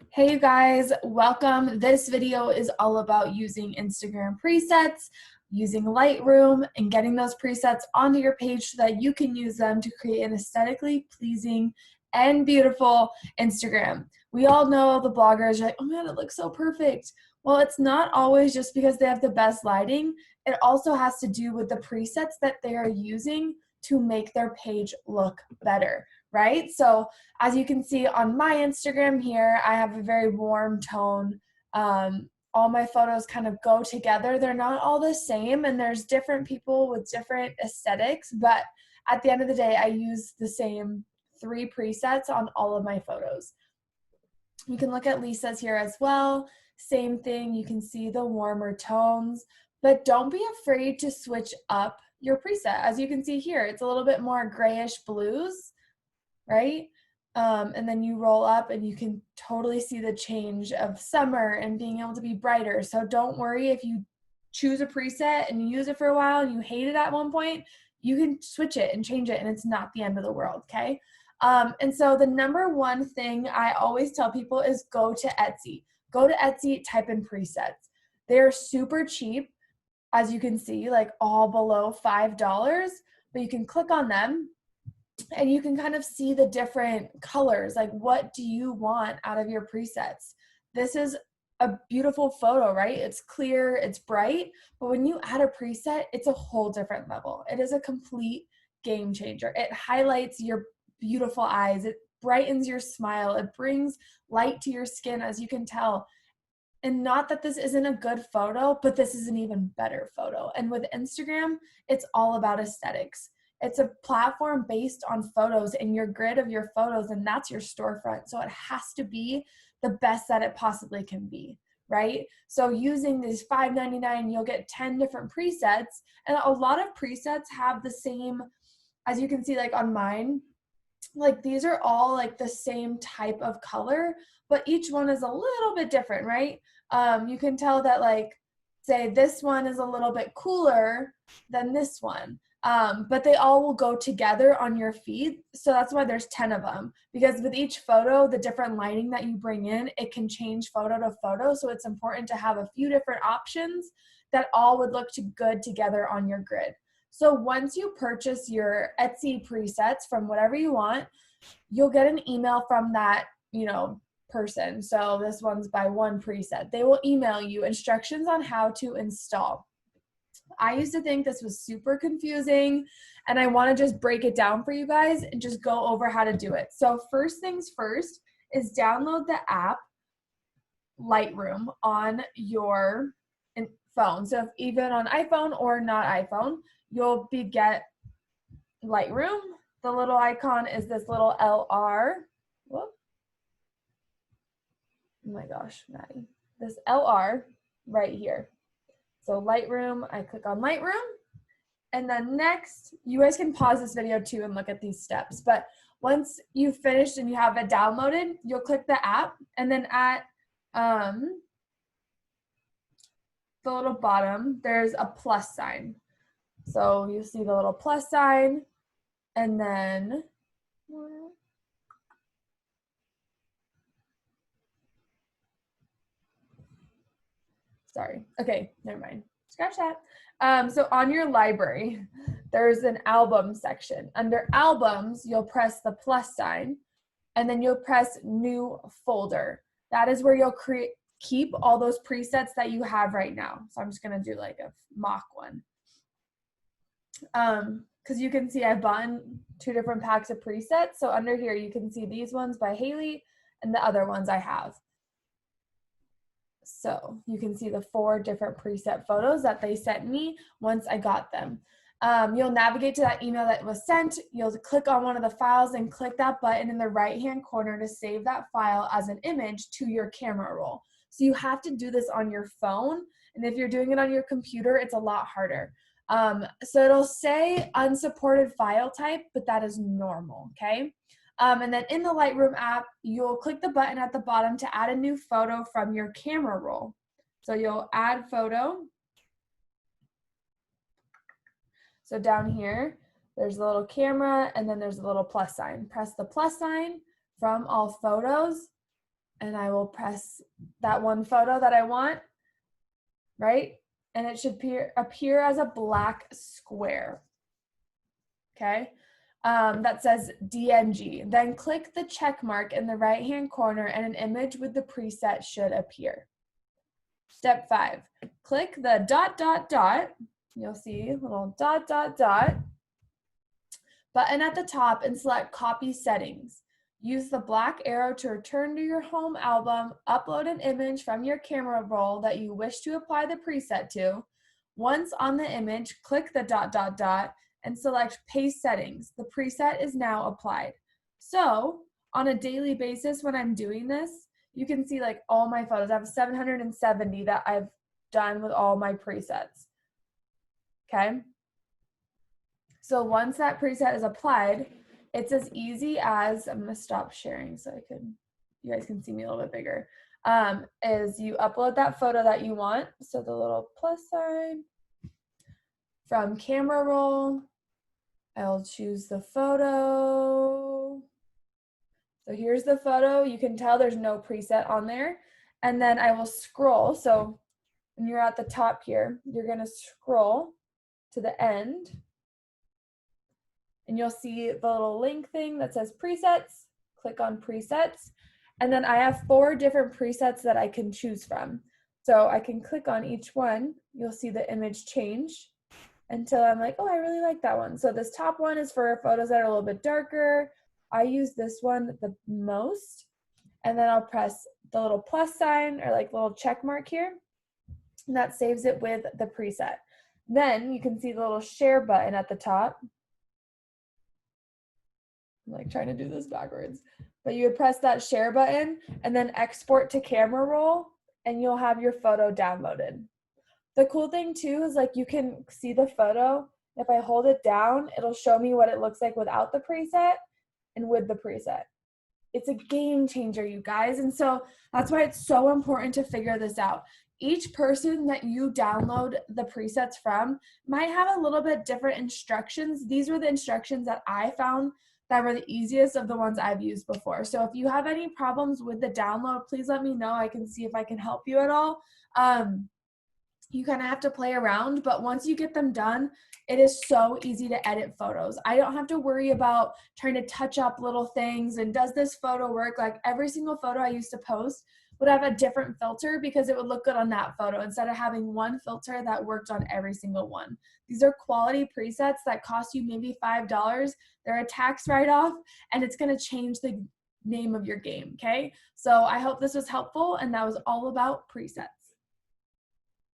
Hey you guys, welcome. This video is all about using Instagram presets, using Lightroom, and getting those presets onto your page so that you can use them to create an aesthetically pleasing and beautiful Instagram. We all know the bloggers are like, oh man, it looks so perfect. Well, it's not always just because they have the best lighting. It also has to do with the presets that they are using to make their page look better, right? So as you can see on my Instagram here, I have a very warm tone. All my photos kind of go together. They're not all the same, and there's different people with different aesthetics, but at the end of the day, I use the same 3 presets on all of my photos. You can look at Lisa's here as well. Same thing, you can see the warmer tones, but don't be afraid to switch up your preset. As you can see here, it's a little bit more grayish blues, right? And then you roll up and you can totally see the change of summer and being able to be brighter. So don't worry if you choose a preset and you use it for a while and you hate it at one point, you can switch it and change it and it's not the end of the world, okay? And so the number one thing I always tell people is go to Etsy. Go to Etsy, type in presets. They're super cheap, as you can see, like all below $5, but you can click on them and you can kind of see the different colors. Like, what do you want out of your presets? This is a beautiful photo, right? It's clear, it's bright, but when you add a preset, it's a whole different level. It is a complete game changer. It highlights your beautiful eyes. It brightens your smile. It brings light to your skin, as you can tell. And not that this isn't a good photo, but this is an even better photo. And with Instagram, it's all about aesthetics. It's a platform based on photos and your grid of your photos, and that's your storefront. So it has to be the best that it possibly can be, right? So using these $5.99, you'll get 10 different presets, and a lot of presets have the same, as you can see, like on mine, like these are all like the same type of color, but each one is a little bit different, right? You can tell that, like, say this one is a little bit cooler than this one, but they all will go together on your feed. So that's why there's 10 of them, because with each photo, the different lighting that you bring in, it can change photo to photo. So it's important to have a few different options that all would look good together on your grid. So once you purchase your Etsy presets from whatever you want, you'll get an email from that, person. So this one's by one preset. They will email you instructions on how to install. I used to think this was super confusing, and I want to just break it down for you guys and just go over how to do it. So first things first is download the app Lightroom on your phone. So if even on iPhone or not iPhone, you'll get Lightroom. The little icon is this little LR. Whoop. Oh my gosh, Maddie. This LR right here. So Lightroom, I click on Lightroom. And then next, you guys can pause this video too and look at these steps. But once you've finished and you have it downloaded, you'll click the app. And then at the little bottom, there's a plus sign. So you see the little plus sign, and then sorry. Okay, never mind. Scratch that. So on your library, there's an album section. Under albums, you'll press the plus sign, and then you'll press new folder. That is where you'll keep all those presets that you have right now. So I'm just gonna do like a mock one. Because you can see I've bought 2 different packs of presets. So under here, you can see these ones by Haley and the other ones I have. So you can see the 4 different preset photos that they sent me once I got them. You'll navigate to that email that was sent. You'll click on one of the files and click that button in the right-hand corner to save that file as an image to your camera roll. So you have to do this on your phone. And if you're doing it on your computer, it's a lot harder. So it'll say unsupported file type, but that is normal, okay? And then in the Lightroom app, you'll click the button at the bottom to add a new photo from your camera roll. So you'll add photo. So down here, there's a little camera, and then there's a little plus sign. Press the plus sign from all photos, and I will press that one photo that I want, right? And it should appear as a black square, okay? That says DNG. Then click the check mark in the right-hand corner and an image with the preset should appear. Step 5, click the ... You'll see a little ... button at the top and select Copy Settings. Use the black arrow to return to your home album, upload an image from your camera roll that you wish to apply the preset to. Once on the image, click the ... and select Paste Settings. The preset is now applied. So, on a daily basis when I'm doing this, you can see like all my photos. I have 770 that I've done with all my presets. Okay? So once that preset is applied, it's as easy as, I'm gonna stop sharing so you guys can see me a little bit bigger, is you upload that photo that you want. So the little plus sign from camera roll, I'll choose the photo. So here's the photo. You can tell there's no preset on there. And then I will scroll. So when you're at the top here, you're gonna scroll to the end. And you'll see the little link thing that says presets. Click on presets. And then I have 4 different presets that I can choose from. So I can click on each one. You'll see the image change until I'm like, oh, I really like that one. So this top one is for photos that are a little bit darker. I use this one the most. And then I'll press the little plus sign or like little check mark here. And that saves it with the preset. Then you can see the little share button at the top. I'm like trying to do this backwards, but you would press that share button and then export to camera roll and you'll have your photo downloaded. The cool thing too is like you can see the photo. If I hold it down, it'll show me what it looks like without the preset and with the preset. It's a game changer, you guys. And so that's why it's so important to figure this out. Each person that you download the presets from might have a little bit different instructions. These were the instructions that I found that were the easiest of the ones I've used before. So if you have any problems with the download, please let me know. I can see if I can help you at all. You kind of have to play around, but once you get them done, it is so easy to edit photos. I don't have to worry about trying to touch up little things and does this photo work? Like every single photo I used to post would have a different filter because it would look good on that photo instead of having one filter that worked on every single one. These are quality presets that cost you maybe $5. They're a tax write-off and it's going to change the name of your game, okay? So I hope this was helpful and that was all about presets.